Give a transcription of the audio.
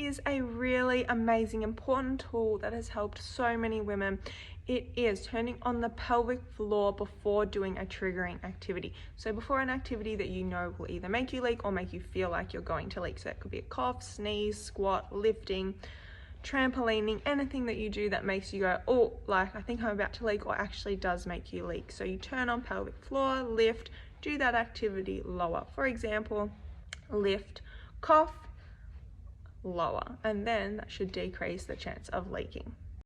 is a really amazing, important tool that has helped so many women. It is turning on the pelvic floor before doing a triggering activity. So before an activity that you know will either make you leak or make you feel like you're going to leak. So that could be a cough, sneeze, squat, lifting, trampolining, anything that you do that makes you go, oh, like I think I'm about to leak, or actually does make you leak. So you turn on pelvic floor, lift, do that activity, lower. For example, lift, cough, lower, and then that should decrease the chance of leaking.